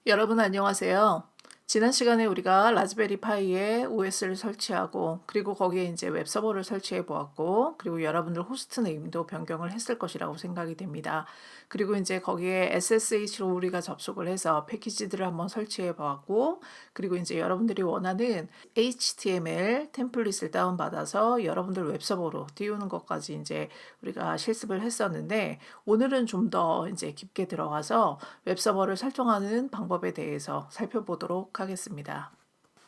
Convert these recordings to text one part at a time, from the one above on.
여러분 안녕하세요. 지난 시간에 우리가 라즈베리 파이에 OS를 설치하고 그리고 거기에 이제 웹서버를 설치해 보았고 그리고 여러분들 호스트 네임도 변경을 했을 것이라고 생각이 됩니다. 그리고 이제 거기에 SSH로 우리가 접속을 해서 패키지들을 한번 설치해 보았고 그리고 이제 여러분들이 원하는 HTML 템플릿을 다운받아서 여러분들 웹서버로 띄우는 것까지 이제 우리가 실습을 했었는데 오늘은 좀 더 이제 깊게 들어가서 웹서버를 설정하는 방법에 대해서 살펴보도록 하겠습니다.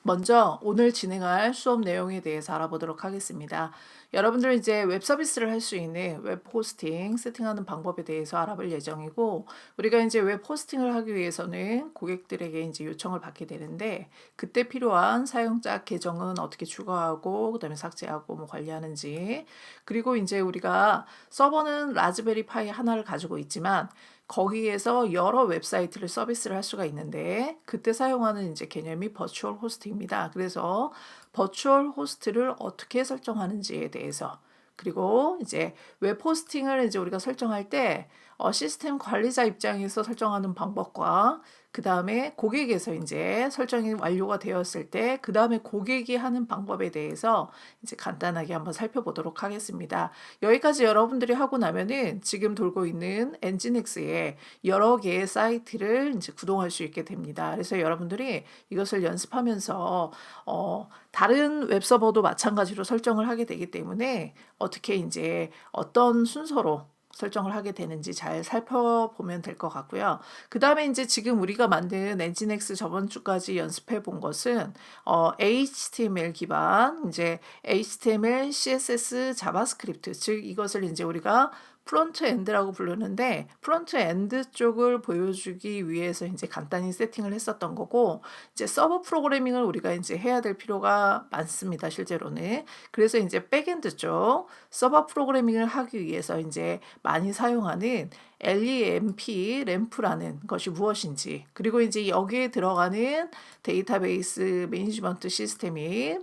먼저 오늘 진행할 수업 내용에 대해서 알아보도록 하겠습니다. 여러분들 이제 웹 서비스를 할 수 있는 웹 호스팅 세팅하는 방법에 대해서 알아볼 예정이고 우리가 이제 웹 호스팅을 하기 위해서는 고객들에게 이제 요청을 받게 되는데 그때 필요한 사용자 계정은 어떻게 추가하고 그다음에 삭제하고 뭐 관리하는지 그리고 이제 우리가 서버는 라즈베리 파이 하나를 가지고 있지만 거기에서 여러 웹사이트를 서비스를 할 수가 있는데 그때 사용하는 이제 개념이 버추얼 호스트입니다. 그래서 버추얼 호스트를 어떻게 설정하는지에 대해서 그리고 이제 웹 호스팅을 이제 우리가 설정할 때 시스템 관리자 입장에서 설정하는 방법과 그 다음에 고객에서 이제 설정이 완료가 되었을 때 그 다음에 고객이 하는 방법에 대해서 이제 간단하게 한번 살펴보도록 하겠습니다. 여기까지 여러분들이 하고 나면은 지금 돌고 있는 엔진엑스에 여러 개의 사이트를 이제 구동할 수 있게 됩니다. 그래서 여러분들이 이것을 연습하면서 다른 웹서버도 마찬가지로 설정을 하게 되기 때문에 어떻게 이제 어떤 순서로 설정을 하게 되는지 잘 살펴보면 될 것 같고요. 그 다음에 이제 지금 우리가 만든 엔진엑스 저번 주까지 연습해 본 것은 HTML 기반 이제 HTML, CSS, 자바스크립트 즉 이것을 이제 우리가 프론트 엔드라고 부르는데 프론트 엔드 쪽을 보여주기 위해서 이제 간단히 세팅을 했었던 거고 이제 서버 프로그래밍을 우리가 이제 해야 될 필요가 많습니다. 실제로는. 그래서 이제 백엔드 쪽 서버 프로그래밍을 하기 위해서 이제 많이 사용하는 램프라는 것이 무엇인지 그리고 이제 여기에 들어가는 데이터베이스 매니지먼트 시스템이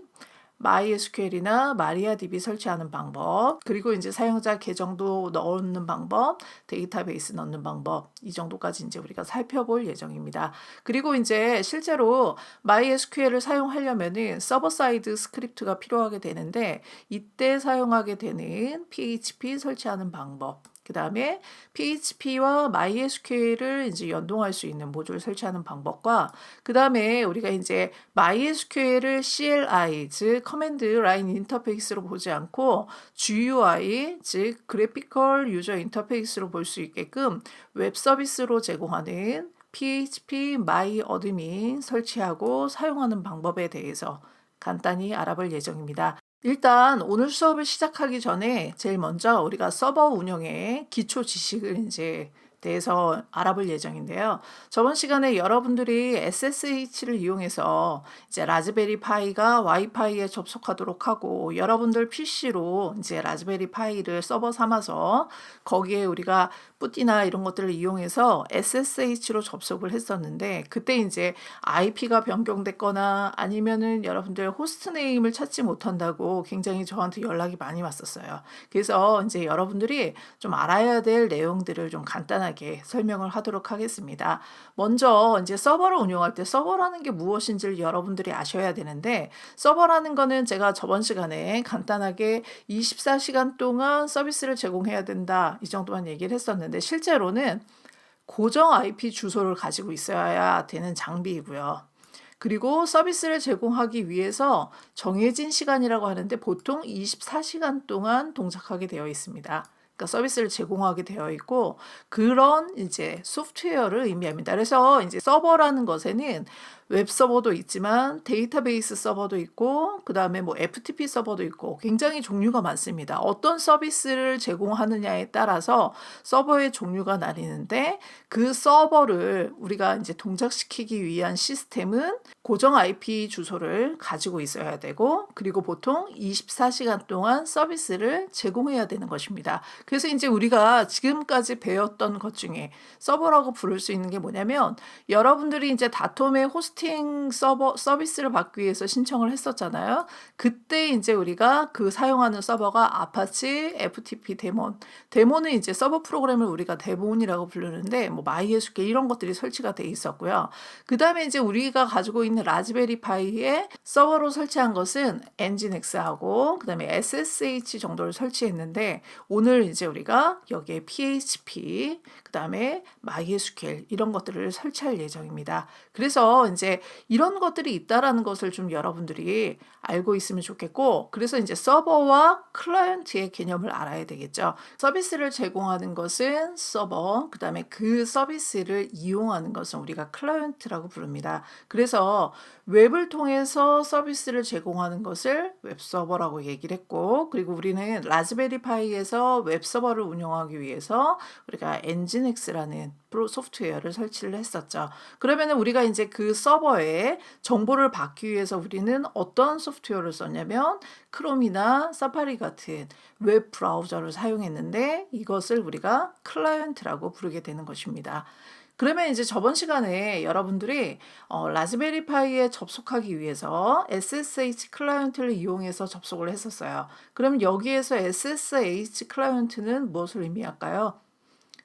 MySQL이나 마리아DB 설치하는 방법, 그리고 이제 사용자 계정도 넣는 방법, 데이터베이스 넣는 방법, 이 정도까지 이제 우리가 살펴볼 예정입니다. 그리고 이제 실제로 MySQL을 사용하려면은 서버 사이드 스크립트가 필요하게 되는데 이때 사용하게 되는 PHP 설치하는 방법, 그 다음에 PHP와 MySQL을 이제 연동할 수 있는 모듈 설치하는 방법과 그 다음에 우리가 이제 MySQL을 CLI 즉 커맨드 라인 인터페이스로 보지 않고 GUI 즉 그래피컬 유저 인터페이스로 볼 수 있게끔 웹 서비스로 제공하는 PHP MyAdmin 설치하고 사용하는 방법에 대해서 간단히 알아볼 예정입니다. 일단 오늘 수업을 시작하기 전에 제일 먼저 우리가 서버 운영의 기초 지식을 이제 대해서 알아볼 예정인데요. 저번 시간에 여러분들이 SSH를 이용해서 이제 라즈베리 파이가 와이파이에 접속하도록 하고 여러분들 PC로 이제 라즈베리 파이를 서버 삼아서 거기에 우리가 뿌띠나 이런 것들을 이용해서 SSH로 접속을 했었는데 그때 이제 IP가 변경됐거나 아니면은 여러분들 호스트 네임을 찾지 못한다고 굉장히 저한테 연락이 많이 왔었어요. 그래서 이제 여러분들이 좀 알아야 될 내용들을 좀 간단하게 설명을 하도록 하겠습니다. 먼저 이제 서버를 운영할 때 서버라는 게 무엇인지를 여러분들이 아셔야 되는데 서버라는 거는 제가 저번 시간에 간단하게 24시간 동안 서비스를 제공해야 된다 이 정도만 얘기를 했었는데 실제로는 고정 IP 주소를 가지고 있어야 되는 장비이고요. 그리고 서비스를 제공하기 위해서 정해진 시간이라고 하는데 보통 24시간 동안 동작하게 되어 있습니다. 그러니까 서비스를 제공하게 되어 있고 그런 이제 소프트웨어를 의미합니다. 그래서 이제 서버라는 것에는 웹 서버도 있지만 데이터베이스 서버도 있고 그다음에 뭐 FTP 서버도 있고 굉장히 종류가 많습니다. 어떤 서비스를 제공하느냐에 따라서 서버의 종류가 나뉘는데 그 서버를 우리가 이제 동작시키기 위한 시스템은 고정 IP 주소를 가지고 있어야 되고 그리고 보통 24시간 동안 서비스를 제공해야 되는 것입니다. 그래서 이제 우리가 지금까지 배웠던 것 중에 서버라고 부를 수 있는 게 뭐냐면 여러분들이 이제 다톰의 호스트 호스팅 서버 서비스를 받기 위해서 신청을 했었잖아요. 그때 이제 우리가 그 사용하는 서버가 아파치 FTP 데몬. 데몬은 이제 서버 프로그램을 우리가 데몬이라고 부르는데 뭐 MySQL 이런 것들이 설치가 돼 있었고요. 그다음에 이제 우리가 가지고 있는 라즈베리 파이에 서버로 설치한 것은 엔진엑스하고 그다음에 SSH 정도를 설치했는데 오늘 이제 우리가 여기에 PHP 그다음에 MySQL 이런 것들을 설치할 예정입니다. 그래서 이제 이런 것들이 있다라는 것을 좀 여러분들이 알고 있으면 좋겠고, 그래서 이제 서버와 클라이언트의 개념을 알아야 되겠죠. 서비스를 제공하는 것은 서버, 그다음에 그 서비스를 이용하는 것은 우리가 클라이언트라고 부릅니다. 그래서 웹을 통해서 서비스를 제공하는 것을 웹서버라고 얘기를 했고, 그리고 우리는 라즈베리 파이에서 웹서버를 운영하기 위해서 우리가 엔진엑스라는 소프트웨어를 설치를 했었죠. 그러면 우리가 이제 그 서버에 정보를 받기 위해서 우리는 어떤 소프트웨어를 썼냐면 크롬이나 사파리 같은 웹 브라우저를 사용했는데 이것을 우리가 클라이언트라고 부르게 되는 것입니다. 그러면 이제 저번 시간에 여러분들이 라즈베리 파이에 접속하기 위해서 SSH 클라이언트를 이용해서 접속을 했었어요. 그럼 여기에서 SSH 클라이언트는 무엇을 의미할까요?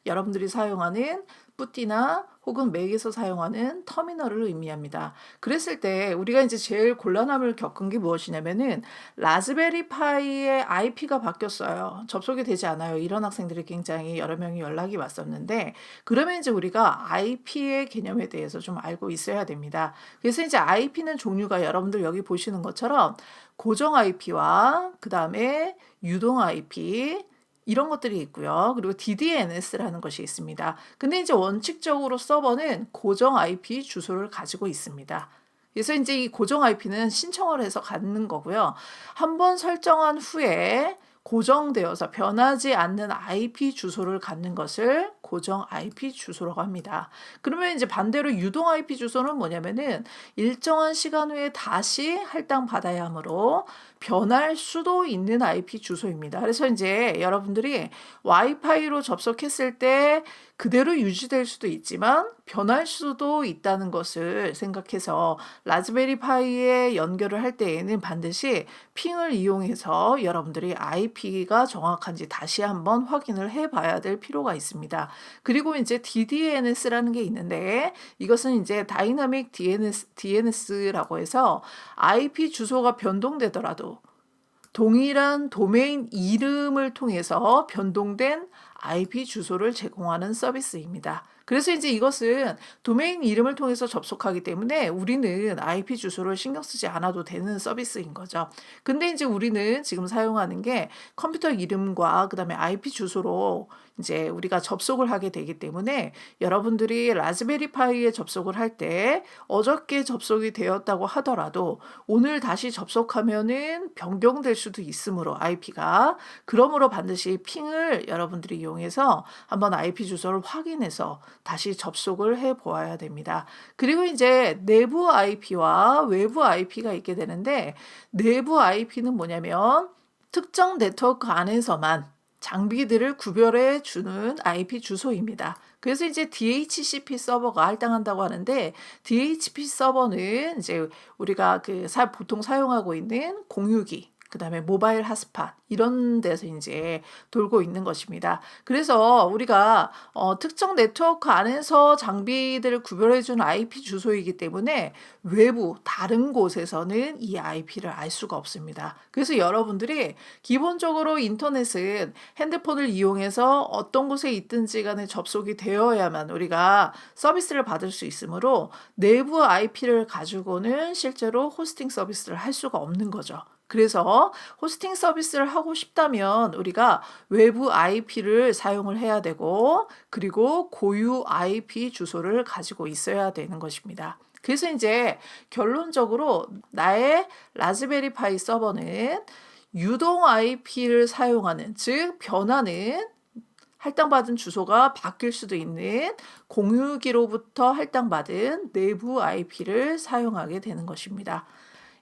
여러분들이 사용하는 뿌띠나 혹은 맥에서 사용하는 터미널을 의미합니다. 그랬을 때 우리가 이제 제일 곤란함을 겪은 게 무엇이냐면은 라즈베리 파이의 IP가 바뀌었어요. 접속이 되지 않아요. 이런 학생들이 굉장히 여러 명이 연락이 왔었는데, 그러면 이제 우리가 IP의 개념에 대해서 좀 알고 있어야 됩니다. 그래서 이제 IP는 종류가 여러분들 여기 보시는 것처럼 고정 IP와 그 다음에 유동 IP 이런 것들이 있고요. 그리고 DDNS라는 것이 있습니다. 근데 이제 원칙적으로 서버는 고정 IP 주소를 가지고 있습니다. 그래서 이제 이 고정 IP는 신청을 해서 갖는 거고요. 한번 설정한 후에 고정되어서 변하지 않는 IP 주소를 갖는 것을 고정 IP 주소라고 합니다. 그러면 이제 반대로 유동 IP 주소는 뭐냐면은 일정한 시간 후에 다시 할당받아야 하므로 변할 수도 있는 IP 주소입니다. 그래서 이제 여러분들이 와이파이로 접속했을 때 그대로 유지될 수도 있지만 변할 수도 있다는 것을 생각해서 라즈베리 파이에 연결을 할 때에는 반드시 핑을 이용해서 여러분들이 IP가 정확한지 다시 한번 확인을 해봐야 될 필요가 있습니다. 그리고 이제 DDNS라는 게 있는데 이것은 이제 다이나믹 DNS라고 해서 IP 주소가 변동되더라도 동일한 도메인 이름을 통해서 변동된 IP 주소를 제공하는 서비스입니다. 그래서 이제 이것은 도메인 이름을 통해서 접속하기 때문에 우리는 IP 주소를 신경 쓰지 않아도 되는 서비스인 거죠. 근데 이제 우리는 지금 사용하는 게 컴퓨터 이름과 그다음에 IP 주소로 이제 우리가 접속을 하게 되기 때문에 여러분들이 라즈베리 파이에 접속을 할 때 어저께 접속이 되었다고 하더라도 오늘 다시 접속하면은 변경될 수도 있으므로 IP가 그러므로 반드시 핑을 여러분들이 이용해서 한번 IP 주소를 확인해서 다시 접속을 해 보아야 됩니다. 그리고 이제 내부 IP와 외부 IP가 있게 되는데 내부 IP는 뭐냐면 특정 네트워크 안에서만 장비들을 구별해 주는 IP 주소입니다. 그래서 이제 DHCP 서버가 할당한다고 하는데 DHCP 서버는 이제 우리가 보통 사용하고 있는 공유기 그다음에 모바일 핫스팟 이런 데서 이제 돌고 있는 것입니다. 그래서 우리가 특정 네트워크 안에서 장비들을 구별해주는 IP 주소이기 때문에 외부 다른 곳에서는 이 IP를 알 수가 없습니다. 그래서 여러분들이 기본적으로 인터넷은 핸드폰을 이용해서 어떤 곳에 있든지 간에 접속이 되어야만 우리가 서비스를 받을 수 있으므로 내부 IP를 가지고는 실제로 호스팅 서비스를 할 수가 없는 거죠. 그래서 호스팅 서비스를 하고 싶다면 우리가 외부 IP를 사용을 해야 되고 그리고 고유 IP 주소를 가지고 있어야 되는 것입니다. 그래서 이제 결론적으로 나의 라즈베리 파이 서버는 유동 IP를 사용하는, 즉 변화는 할당받은 주소가 바뀔 수도 있는 공유기로부터 할당받은 내부 IP를 사용하게 되는 것입니다.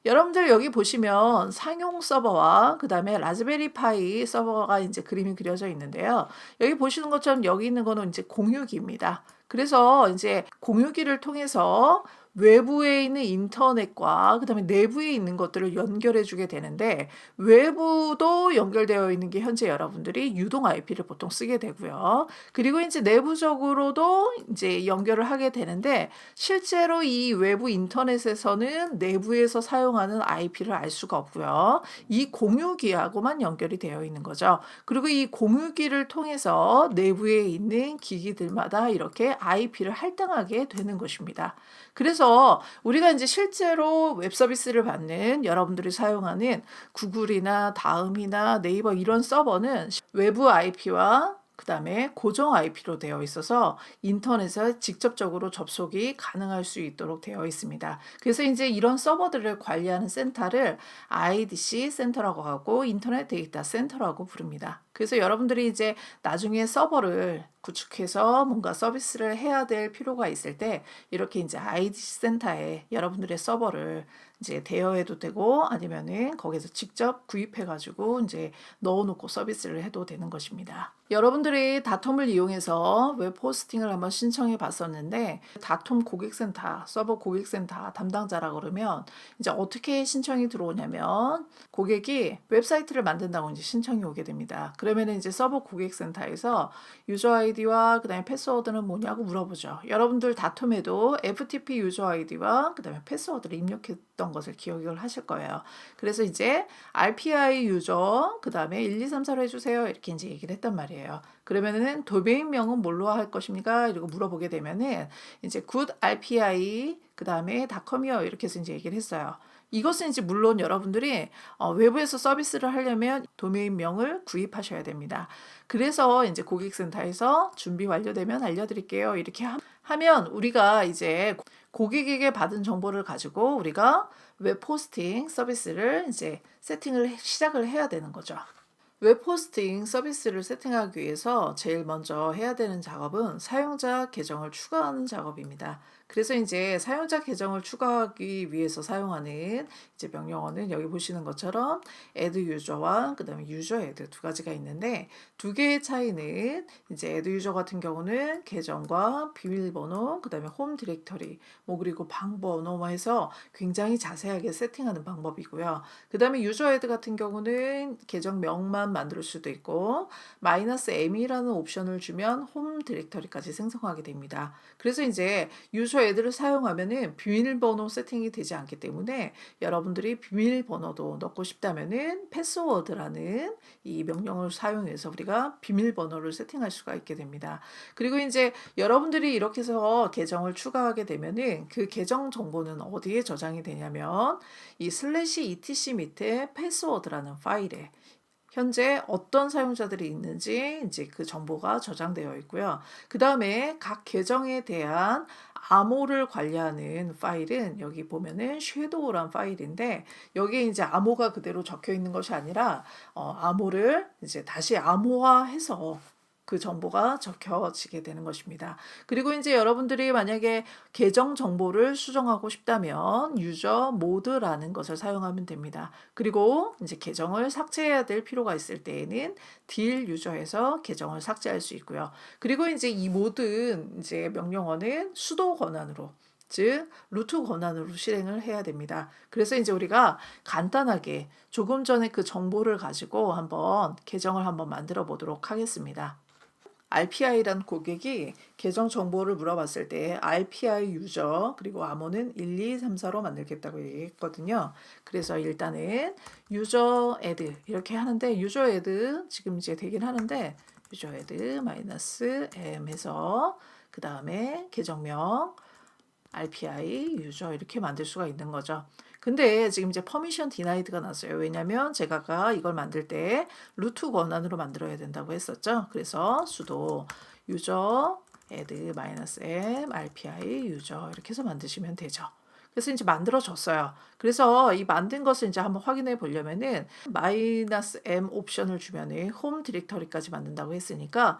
여러분들 여기 보시면 상용 서버와 그 다음에 라즈베리 파이 서버가 이제 그림이 그려져 있는데요. 여기 보시는 것처럼 여기 있는 거는 이제 공유기입니다. 그래서 이제 공유기를 통해서 외부에 있는 인터넷과 그다음에 내부에 있는 것들을 연결해 주게 되는데 외부도 연결되어 있는 게 현재 여러분들이 유동 IP를 보통 쓰게 되고요. 그리고 인제 내부적으로도 인제 연결을 하게 되는데 실제로 이 외부 인터넷에서는 내부에서 사용하는 IP를 알 수가 없고요. 이 공유기하고만 연결이 되어 있는 거죠. 그리고 이 공유기를 통해서 내부에 있는 기기들마다 이렇게 IP를 할당하게 되는 것입니다. 그래서 우리가 인제 실제로 웹 서비스를 받는 여러분들이 사용하는 구글이나 다음이나 네이버 이런 서버는 외부 IP와 그다음에 고정 IP로 되어 있어서 인터넷에 직접적으로 접속이 가능할 수 있도록 되어 있습니다. 그래서 인제 이런 서버들을 관리하는 센터를 IDC 센터라고 하고 인터넷 데이터 센터라고 부릅니다. 그래서 여러분들이 이제 나중에 서버를 구축해서 뭔가 서비스를 해야 될 필요가 있을 때 이렇게 인제 IDC 센터에 여러분들의 서버를 이제 대여해도 되고 아니면은 거기서 직접 구입해 가지고 인제 넣어 놓고 서비스를 해도 되는 것입니다. 여러분들이 닷컴을 이용해서 웹 호스팅을 한번 신청해 봤었는데 닷컴 고객센터, 서버 고객센터 담당자라 그러면 이제 어떻게 신청이 들어오냐면 고객이 웹사이트를 만든다고 이제 신청이 오게 됩니다. 그러면은 이제 서버 고객센터에서 유저 아이디와 그다음에 패스워드는 뭐냐고 물어보죠. 여러분들 닷컴에도 FTP 유저 아이디와 그다음에 패스워드를 입력했던 것을 기억을 하실 거예요. 그래서 이제 RPI 유저 그다음에 1, 2, 3, 4로 해주세요. 이렇게 이제 얘기를 했단 말이에요. 그러면은 도메인명은 뭘로 할 것입니까? 이러고 물어보게 되면은 이제 good RPI 그다음에 닷컴이요 이렇게 해서 이제 얘기를 했어요. 이것은 이제 물론 여러분들이 외부에서 서비스를 하려면 도메인명을 구입하셔야 됩니다. 그래서 이제 고객센터에서 준비 완료되면 알려드릴게요. 이렇게 하면 우리가 이제 고객에게 받은 정보를 가지고 우리가 웹 호스팅 서비스를 이제 세팅을 시작을 해야 되는 거죠. 웹 호스팅 서비스를 세팅하기 위해서 제일 먼저 해야 되는 작업은 사용자 계정을 추가하는 작업입니다. 그래서 이제 사용자 계정을 추가하기 위해서 사용하는 이제 명령어는 여기 보시는 것처럼 add user와 그다음에 user add 두 가지가 있는데 두 개의 차이는 이제 add user 같은 경우는 계정과 비밀번호 그다음에 홈 디렉터리 뭐 그리고 방 번호 해서 굉장히 자세하게 세팅하는 방법이고요. 그다음에 user add 같은 경우는 계정명만 만들 수도 있고 -m이라는 옵션을 주면 홈 디렉터리까지 생성하게 됩니다. 그래서 이제 유저 애들을 사용하면은 비밀번호 세팅이 되지 않기 때문에 여러분들이 비밀번호도 넣고 싶다면은 패스워드라는 이 명령을 사용해서 우리가 비밀번호를 세팅할 수가 있게 됩니다. 그리고 이제 여러분들이 이렇게 해서 계정을 추가하게 되면은 그 계정 정보는 어디에 저장이 되냐면 이 /etc 밑에 패스워드라는 파일에 현재 어떤 사용자들이 있는지 이제 그 정보가 저장되어 있고요. 그 다음에 각 계정에 대한 암호를 관리하는 파일은 여기 보면은 섀도우란 파일인데 여기에 이제 암호가 그대로 적혀 있는 것이 아니라 암호를 이제 다시 암호화해서 그 정보가 적혀지게 되는 것입니다. 그리고 이제 여러분들이 만약에 계정 정보를 수정하고 싶다면 유저 모드라는 것을 사용하면 됩니다. 그리고 이제 계정을 삭제해야 될 필요가 있을 때에는 딜 유저에서 계정을 삭제할 수 있고요. 그리고 이제 이 모든 이제 명령어는 수도 권한으로 즉 루트 권한으로 실행을 해야 됩니다. 그래서 이제 우리가 간단하게 조금 전에 그 정보를 가지고 한번 계정을 한번 만들어 보도록 하겠습니다. RPI란 고객이 계정 정보를 물어봤을 때 RPI 유저 그리고 암호는 1, 2, 3, 4로 만들겠다고 얘기했거든요. 그래서 일단은 유저 애드 이렇게 하는데 유저 애드 지금 이제 되긴 하는데 유저 애드 -m 해서 그 다음에 계정명 RPI 유저 이렇게 만들 수가 있는 거죠. 근데 지금 이제 퍼미션 디나이드가 났어요. 왜냐면 제가 이걸 만들 때 루트 권한으로 만들어야 된다고 했었죠. 그래서 sudo 유저 add -m RPI 유저 이렇게 해서 만드시면 되죠. 그래서 이제 만들어졌어요. 그래서 이 만든 것을 이제 한번 확인해 보려면은 -m 옵션을 주면은 홈 디렉터리까지 만든다고 했으니까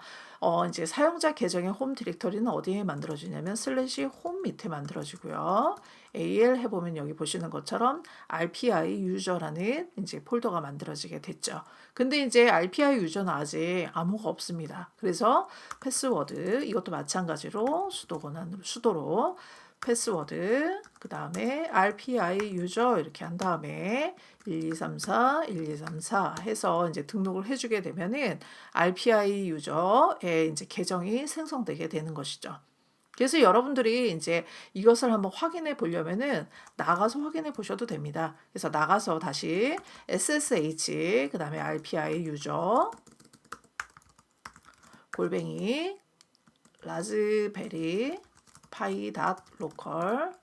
이제 사용자 계정의 홈 디렉터리는 어디에 만들어지냐면 /홈 밑에 만들어지고요. AL 해보면 여기 보시는 것처럼 RPI 유저라는 이제 폴더가 만들어지게 됐죠. 근데 이제 RPI 유저는 아직 암호가 없습니다. 그래서 패스워드 이것도 마찬가지로 수도 권한으로 수도로 패스워드, 그 다음에 RPI 유저 이렇게 한 다음에 1234, 1234 해서 이제 등록을 해주게 되면은 RPI 유저의 이제 계정이 생성되게 되는 것이죠. 그래서 여러분들이 이제 이것을 한번 확인해 보려면은 나가서 확인해 보셔도 됩니다. 그래서 나가서 다시 SSH, 그 다음에 RPI 유저, 골뱅이, 라즈베리 파이 로컬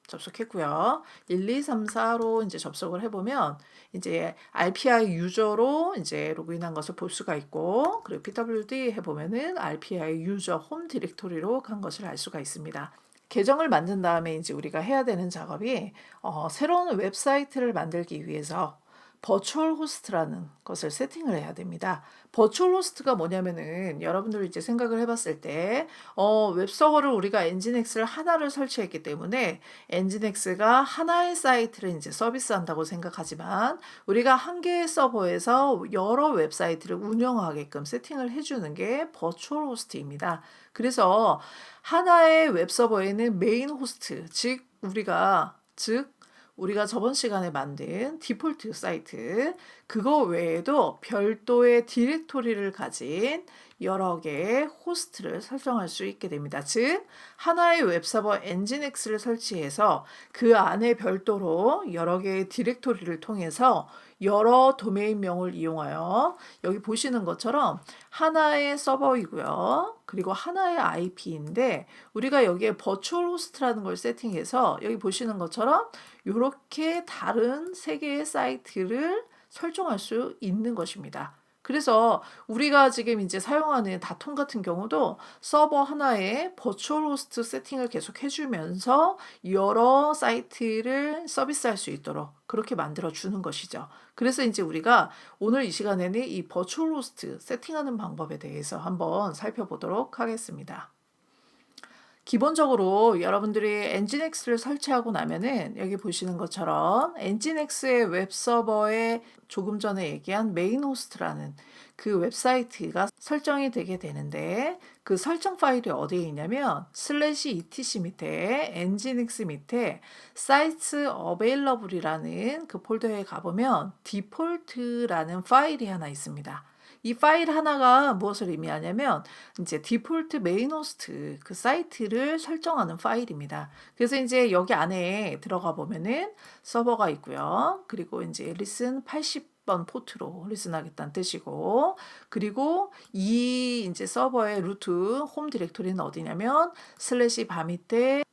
접속했고요. 1234로 이제 접속을 해보면 이제 RPI 유저로 이제 로그인한 것을 볼 수가 있고, 그리고 pwd 해보면은 RPI 유저 홈 디렉토리로 간 것을 알 수가 있습니다. 계정을 만든 다음에 이제 우리가 해야 되는 작업이 새로운 웹사이트를 만들기 위해서 버추얼 호스트라는 것을 세팅을 해야 됩니다. 버추얼 호스트가 뭐냐면은 여러분들 이제 생각을 해봤을 때 웹서버를 우리가 엔진엑스를 하나를 설치했기 때문에 엔진엑스가 하나의 사이트를 이제 서비스한다고 생각하지만 우리가 한 개의 서버에서 여러 웹사이트를 운영하게끔 세팅을 해주는 게 버추얼 호스트입니다. 그래서 하나의 웹서버에는 메인 호스트, 우리가 저번 시간에 만든 디폴트 사이트, 그거 외에도 별도의 디렉토리를 가진 여러 개의 호스트를 설정할 수 있게 됩니다. 즉, 하나의 웹서버 엔진엑스를 설치해서 그 안에 별도로 여러 개의 디렉토리를 통해서 여러 도메인명을 이용하여 여기 보시는 것처럼 하나의 서버이고요. 그리고 하나의 IP인데 우리가 여기에 버추얼 호스트라는 걸 세팅해서 여기 보시는 것처럼 이렇게 다른 세 개의 사이트를 설정할 수 있는 것입니다. 그래서 우리가 지금 이제 사용하는 다통 같은 경우도 서버 하나에 버추얼 호스트 세팅을 계속 해주면서 여러 사이트를 서비스할 수 있도록 그렇게 만들어 주는 것이죠. 그래서 이제 우리가 오늘 이 시간에는 이 버추얼 호스트 세팅하는 방법에 대해서 한번 살펴보도록 하겠습니다. 기본적으로 여러분들이 엔진엑스를 설치하고 나면은 여기 보시는 것처럼 엔진엑스의 웹서버에 조금 전에 얘기한 메인 호스트라는 그 웹사이트가 설정이 되게 되는데 그 설정 파일이 어디에 있냐면 /etc 밑에 엔진엑스 밑에 sites available이라는 그 폴더에 가보면 디폴트라는 파일이 하나 있습니다. 이 파일 하나가 무엇을 의미하냐면 이제 디폴트 메인 호스트 그 사이트를 설정하는 파일입니다. 그래서 이제 여기 안에 들어가 보면은 서버가 있고요. 그리고 이제 listen 80번 포트로 리슨하겠다는 뜻이고, 그리고 이 이제 서버의 루트 홈 디렉토리는 어디냐면 /바 밑에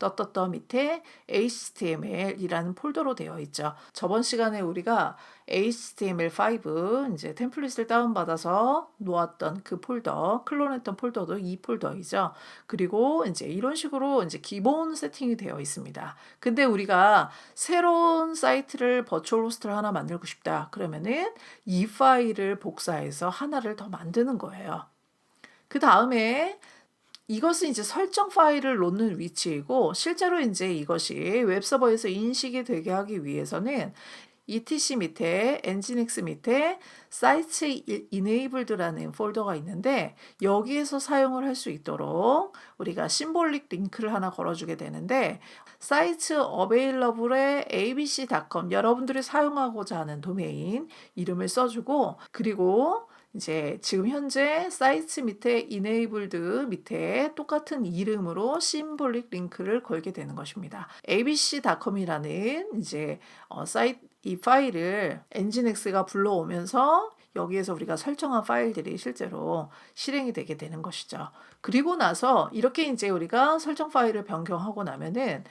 밑에 html이라는 폴더로 되어 있죠. 저번 시간에 우리가 HTML5 이제 템플릿을 다운받아서 놓았던 그 폴더, 클론했던 폴더도 이 폴더이죠. 그리고 이제 이런 식으로 이제 기본 세팅이 되어 있습니다. 근데 우리가 새로운 사이트를 버추얼 호스트를 하나 만들고 싶다. 그러면은 이 파일을 복사해서 하나를 더 만드는 거예요. 그 다음에 이것은 이제 설정 파일을 놓는 위치이고, 실제로 이제 이것이 웹서버에서 인식이 되게 하기 위해서는 etc 밑에 엔진엑스 밑에 sites enabled라는 폴더가 있는데 여기에서 사용을 할 수 있도록 우리가 심볼릭 링크를 하나 걸어주게 되는데 sites available의 abc.com 여러분들이 사용하고자 하는 도메인 이름을 써주고, 그리고 이제 지금 현재 사이트 밑에 enabled 밑에 똑같은 이름으로 심볼릭 링크를 걸게 되는 것입니다. abc.com이라는 이제 이 파일을 엔진엑스가 불러오면서 여기에서 우리가 설정한 파일들이 실제로 실행이 되게 되는 것이죠. 그리고 나서 이렇게 이제 우리가 설정 파일을 변경하고 나면은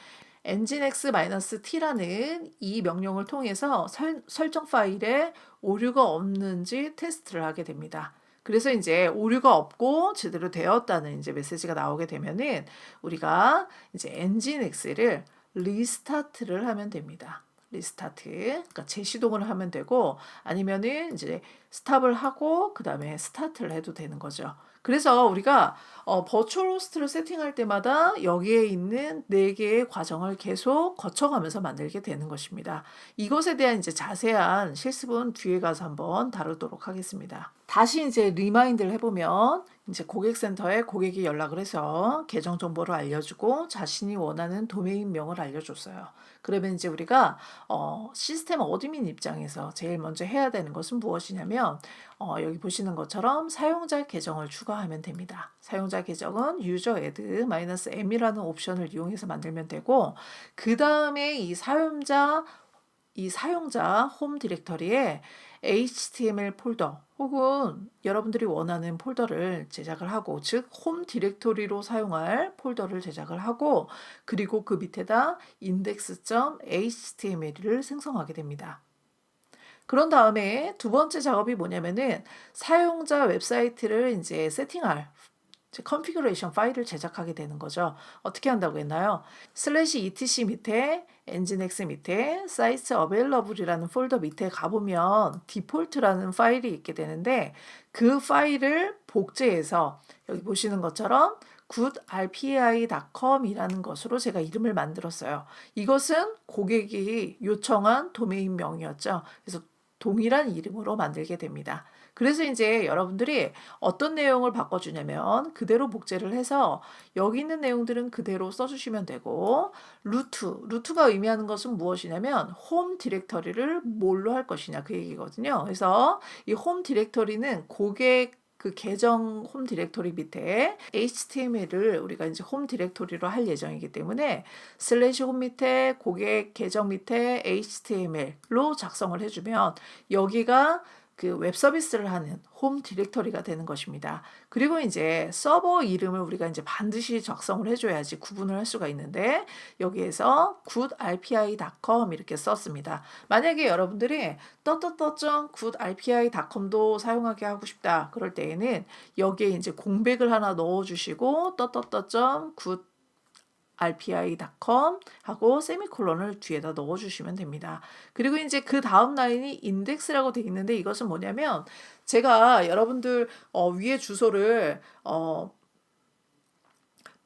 nginx-t라는 이 명령을 통해서 설정 파일에 오류가 없는지 테스트를 하게 됩니다. 그래서 이제 오류가 없고 제대로 되었다는 이제 메시지가 나오게 되면은 우리가 이제 nginx를 리스타트를 하면 됩니다. 리스타트, 그러니까 재시동을 하면 되고, 아니면은 이제 스탑을 하고 그 다음에 스타트를 해도 되는 거죠. 그래서 우리가 버추얼 호스트를 세팅할 때마다 여기에 있는 4개의 과정을 계속 거쳐가면서 만들게 되는 것입니다. 이것에 대한 이제 자세한 실습은 뒤에 가서 한번 다루도록 하겠습니다. 다시 이제 리마인드를 해보면 이제 고객센터에 고객이 연락을 해서 계정 정보를 알려주고 자신이 원하는 도메인명을 알려줬어요. 그러면 이제 우리가 시스템 어드민 입장에서 제일 먼저 해야 되는 것은 무엇이냐면 여기 보시는 것처럼 사용자 계정을 추가하면 됩니다. 사용자 계정은 user add -m이라는 옵션을 이용해서 만들면 되고, 그 다음에 이 사용자 홈 디렉터리에 HTML 폴더 혹은 여러분들이 원하는 폴더를 제작을 하고, 즉 홈 디렉토리로 사용할 폴더를 제작을 하고, 그리고 그 밑에다 index.html을 생성하게 됩니다. 그런 다음에 두 번째 작업이 뭐냐면은 사용자 웹사이트를 이제 세팅할 컨피그레이션 파일을 제작하게 되는 거죠. 어떻게 한다고 했나요? /etc 밑에 nginx 밑에 sites available이라는 폴더 밑에 가보면 디폴트라는 파일이 있게 되는데, 그 파일을 복제해서 여기 보시는 것처럼 goodrpi.com이라는 것으로 제가 이름을 만들었어요. 이것은 고객이 요청한 도메인명이었죠. 그래서 동일한 이름으로 만들게 됩니다. 그래서 이제 여러분들이 어떤 내용을 바꿔주냐면 그대로 복제를 해서 여기 있는 내용들은 그대로 써주시면 되고, 루트가 의미하는 것은 무엇이냐면 홈 디렉터리를 뭘로 할 것이냐 그 얘기거든요. 그래서 이 홈 디렉터리는 고객 그 계정 홈 디렉토리 밑에 HTML을 우리가 이제 홈 디렉토리로 할 예정이기 때문에 /홈 밑에 고객 계정 밑에 HTML로 작성을 해주면 여기가 그 웹 서비스를 하는 홈 디렉터리가 되는 것입니다. 그리고 이제 서버 이름을 우리가 이제 반드시 작성을 해줘야지 구분을 할 수가 있는데, 여기에서 goodrpi.com 이렇게 썼습니다. 만약에 여러분들이 goodrpi.com도 사용하게 하고 싶다 그럴 때에는 여기에 이제 공백을 하나 넣어주시고 good rpi.com 하고 세미콜론을 뒤에다 넣어주시면 됩니다. 그리고 이제 그 다음 라인이 인덱스라고 되어 있는데, 이것은 뭐냐면 제가 여러분들 위에 주소를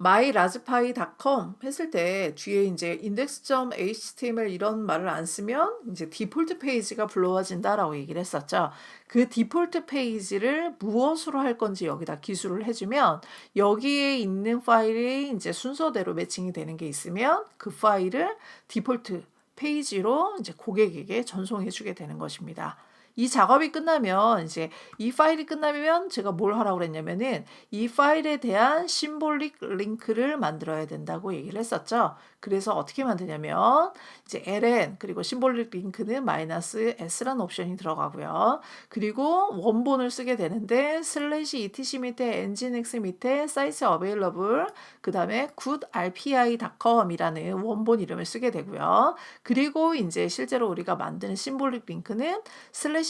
myraspberry.com 했을 때 뒤에 이제 index.html 이런 말을 안 쓰면 이제 디폴트 페이지가 불러와진다라고 얘기를 했었죠. 그 디폴트 페이지를 무엇으로 할 건지 여기다 기술을 해주면 여기에 있는 파일이 이제 순서대로 매칭이 되는 게 있으면 그 파일을 디폴트 페이지로 이제 고객에게 전송해 주게 되는 것입니다. 이 작업이 끝나면 이제 이 파일이 끝나면 제가 뭘 하라고 그랬냐면은 이 파일에 대한 심볼릭 링크를 만들어야 된다고 얘기를 했었죠. 그래서 어떻게 만드냐면 이제 ln 그리고 심볼릭 링크는 -s라는 옵션이 들어가고요. 그리고 원본을 쓰게 되는데 /etc 밑에 nginx 밑에 sites available 그 다음에 goodrpi.com이라는 원본 이름을 쓰게 되고요. 그리고 이제 실제로 우리가 만드는 심볼릭 링크는 /etc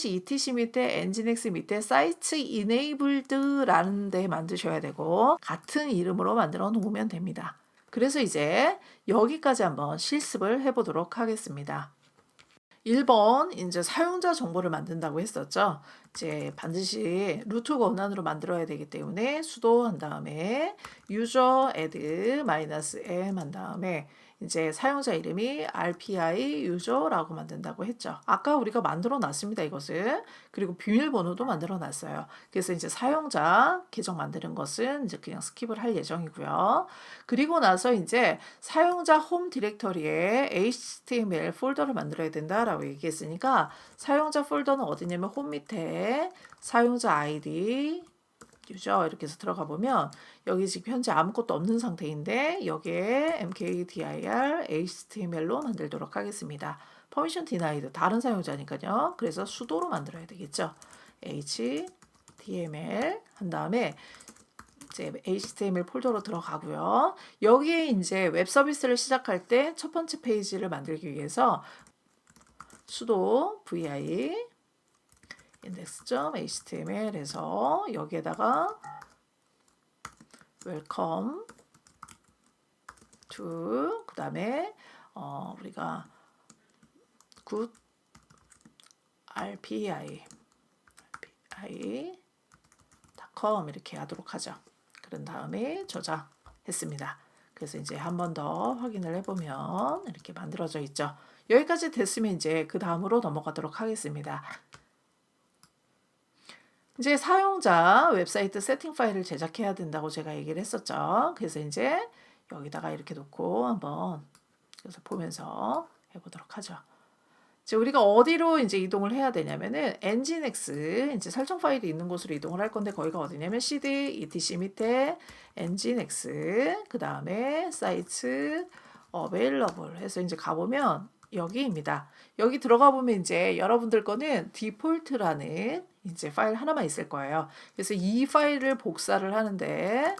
밑에 nginx 밑에 sites enabled라는 데 만드셔야 되고, 같은 이름으로 만들어 놓으면 됩니다. 그래서 이제 여기까지 한번 실습을 해보도록 하겠습니다. 1번 이제 사용자 정보를 만든다고 했었죠. 이제 반드시 루트 권한으로 만들어야 되기 때문에 sudo 한 다음에 user add -m 한 다음에 이제 사용자 이름이 rpi user라고 만든다고 했죠. 아까 우리가 만들어 놨습니다, 이것을. 그리고 비밀번호도 만들어 놨어요. 그래서 이제 사용자 계정 만드는 것은 이제 그냥 스킵을 할 예정이고요. 그리고 나서 이제 사용자 홈 디렉터리에 HTML 폴더를 만들어야 된다라고 얘기했으니까 사용자 폴더는 어디냐면 홈 밑에 사용자 아이디 유저 이렇게 해서 들어가 보면 여기 지금 현재 아무것도 없는 상태인데 여기에 mkdir html로 만들도록 하겠습니다. 퍼미션 디나이드 다른 사용자니까요. 그래서 수도로 만들어야 되겠죠. html 한 다음에 이제 HTML 폴더로 들어가고요. 여기에 이제 웹 서비스를 시작할 때 첫 번째 페이지를 만들기 위해서 sudo vi index.html 해서 여기에다가 welcome to 그 다음에 우리가 good rpi com 이렇게 하도록 하죠. 그런 다음에 저장했습니다. 그래서 이제 한 번 더 확인을 해보면 이렇게 만들어져 있죠. 여기까지 됐으면 이제 그 다음으로 넘어가도록 하겠습니다. 이제 사용자 웹사이트 세팅 파일을 제작해야 된다고 제가 얘기를 했었죠. 그래서 이제 여기다가 이렇게 놓고 한번 그래서 보면서 해보도록 하죠. 이제 우리가 어디로 이제 이동을 해야 되냐면은 nginx 이제 설정 파일이 있는 곳으로 이동을 할 건데 거기가 어디냐면 cd etc 밑에 nginx 그 다음에 sites available 해서 이제 가보면 여기입니다. 여기 들어가 보면 이제 여러분들 거는 디폴트라는 이제 파일 하나만 있을 거예요. 그래서 이 파일을 복사를 하는데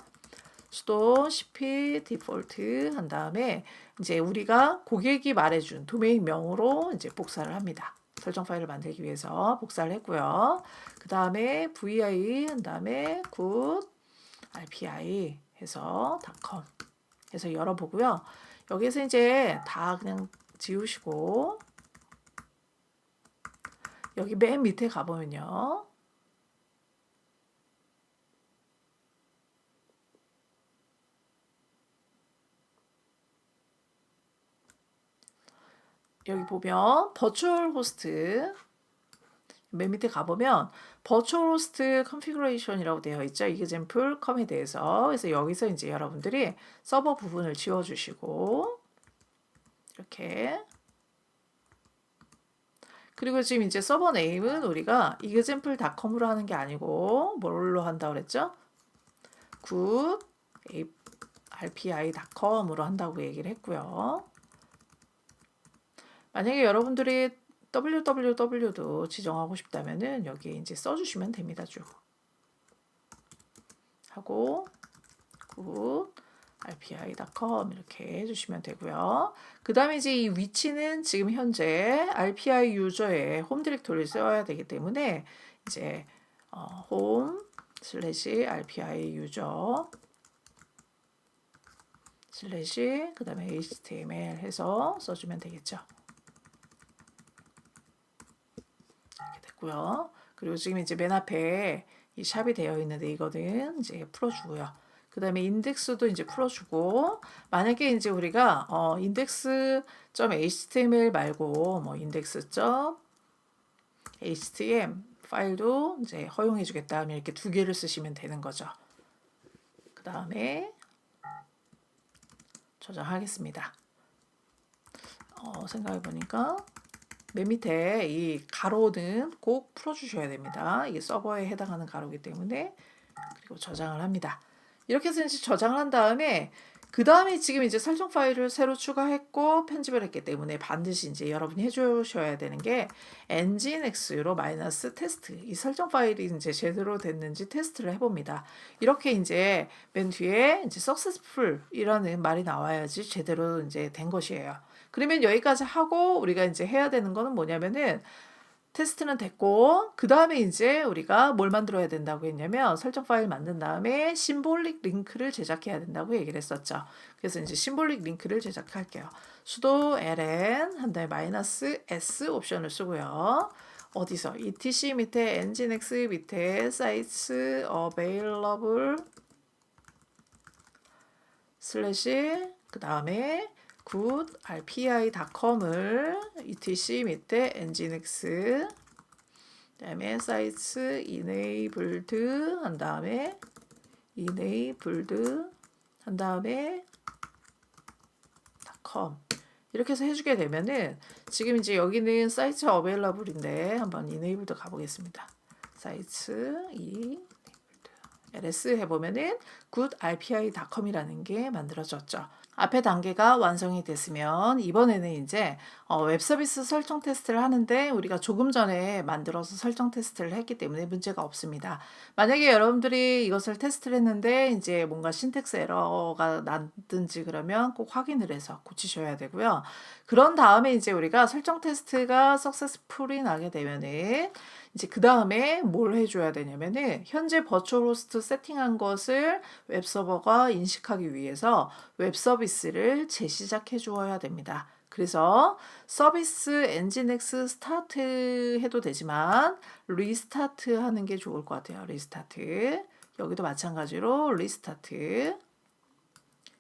sudo cp default 한 다음에 이제 우리가 고객이 말해준 도메인 명으로 이제 복사를 합니다. 설정 파일을 만들기 위해서 복사를 했고요. 그 다음에 vi 한 다음에 good rpi 해서 .com 해서 열어보고요. 여기서 이제 다 그냥 지우시고 여기 맨 밑에 가보면요. 여기 보면 버추얼 호스트 맨 밑에 가보면 버추얼 호스트 컨피그레이션이라고 되어 있죠. example com에 대해서. 그래서 여기서 이제 여러분들이 서버 부분을 지워주시고 이렇게 그리고 지금 이제 서버 네임은 우리가 example.com으로 하는 게 아니고 뭘로 한다고 그랬죠? good rpi.com으로 한다고 얘기를 했고요. 만약에 여러분들이 www도 지정하고 싶다면은 여기에 이제 써주시면 됩니다. 쭉 하고 good rpi.com 이렇게 해주시면 되고요. 그 다음에 이제 이 위치는 지금 현재 rpi 유저의 홈 디렉토리를 써야 되기 때문에 이제 home 슬래시 rpi 유저 슬래시 그 다음에 html 해서 써주면 되겠죠. 이렇게 됐고요. 그리고 지금 이제 맨 앞에 이 샵이 되어 있는데 이거는 이제 풀어주고요. 그 다음에 인덱스도 이제 풀어주고 만약에 이제 우리가 index.html 말고 뭐 index.htm 파일도 이제 허용해 주겠다 하면 이렇게 두 개를 쓰시면 되는 거죠. 그 다음에 저장하겠습니다. 생각해 보니까 맨 밑에 이 가로는 꼭 풀어주셔야 됩니다. 이게 서버에 해당하는 가로이기 때문에 그리고 저장을 합니다. 이렇게 해서 이제 저장을 한 다음에 그 다음에 지금 이제 설정 파일을 새로 추가했고 편집을 했기 때문에 반드시 이제 여러분이 해주셔야 되는 게 nginx로 마이너스 테스트 이 설정 파일이 이제 제대로 됐는지 테스트를 해봅니다. 이렇게 이제 맨 뒤에 이제 successful이라는 말이 나와야지 제대로 이제 된 것이에요. 그러면 여기까지 하고 우리가 이제 해야 되는 거는 뭐냐면은 테스트는 됐고 그 다음에 이제 우리가 뭘 만들어야 된다고 했냐면 설정 파일 만든 다음에 심볼릭 링크를 제작해야 된다고 얘기를 했었죠. 그래서 이제 심볼릭 링크를 제작할게요. sudo ln 한 다음에 마이너스 s 옵션을 쓰고요. 어디서 etc 밑에 nginx 밑에 sites available 슬래시 그 다음에 good rpi.com을 etc 밑에 nginx 그다음에 sites enabled 한 다음에 enabled 한 다음에 .com 이렇게 해서 해주게 되면은 지금 이제 여기는 sites available인데 한번 enabled 가보겠습니다. sites enabled ls 해보면은 good rpi.com이라는 게 만들어졌죠. 앞에 단계가 완성이 됐으면 이번에는 이제 웹 서비스 설정 테스트를 하는데 우리가 조금 전에 만들어서 설정 테스트를 했기 때문에 문제가 없습니다. 만약에 여러분들이 이것을 테스트를 했는데 이제 뭔가 신텍스 에러가 났든지 그러면 꼭 확인을 해서 고치셔야 되고요. 그런 다음에 이제 우리가 설정 테스트가 successfully 나게 되면은 이제 그 다음에 뭘 해줘야 되냐면은 현재 버추얼 호스트 세팅한 것을 웹 서버가 인식하기 위해서 웹 서비스를 재시작해 주어야 됩니다. 그래서 서비스 nginx 스타트 해도 되지만 리스타트 하는 게 좋을 것 같아요. 리스타트 여기도 마찬가지로 리스타트.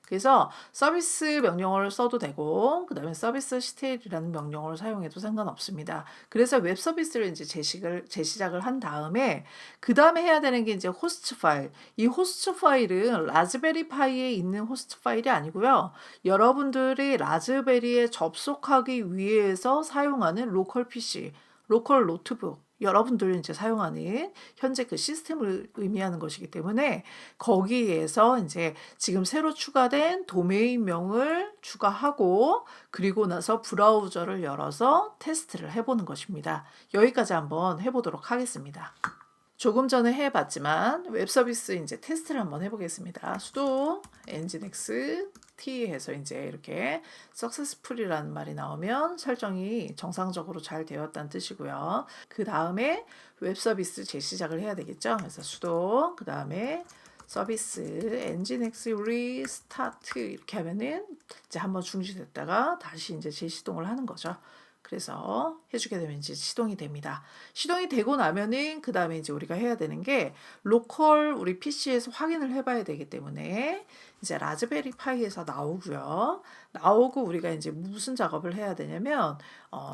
그래서 서비스 명령어를 써도 되고 그다음에 서비스 CTL이라는 명령어를 사용해도 상관없습니다. 그래서 웹 서비스를 이제 재시작을 한 다음에 그다음에 해야 되는 게 이제 호스트 파일. 이 호스트 파일은 라즈베리 파이에 있는 호스트 파일이 아니고요. 여러분들이 라즈베리에 접속하기 위해서 사용하는 로컬 PC, 로컬 노트북 여러분들이 이제 사용하는 현재 그 시스템을 의미하는 것이기 때문에 거기에서 이제 지금 새로 추가된 도메인명을 추가하고 그리고 나서 브라우저를 열어서 테스트를 해보는 것입니다. 여기까지 한번 해보도록 하겠습니다. 조금 전에 해봤지만 웹 서비스 이제 테스트를 한번 해보겠습니다. sudo nginx t 해서 이제 이렇게 successful이라는 말이 나오면 설정이 정상적으로 잘 되었다는 뜻이고요. 그 다음에 웹 서비스 재시작을 해야 되겠죠. 그래서 sudo 그 다음에 서비스 nginx restart 이렇게 하면은 이제 한번 중지됐다가 다시 이제 재시동을 하는 거죠. 그래서 해주게 되면 이제 시동이 됩니다. 시동이 되고 나면은 그 다음에 이제 우리가 해야 되는 게 로컬 우리 PC에서 확인을 해봐야 되기 때문에 이제 라즈베리 파이에서 나오고요. 나오고 우리가 이제 무슨 작업을 해야 되냐면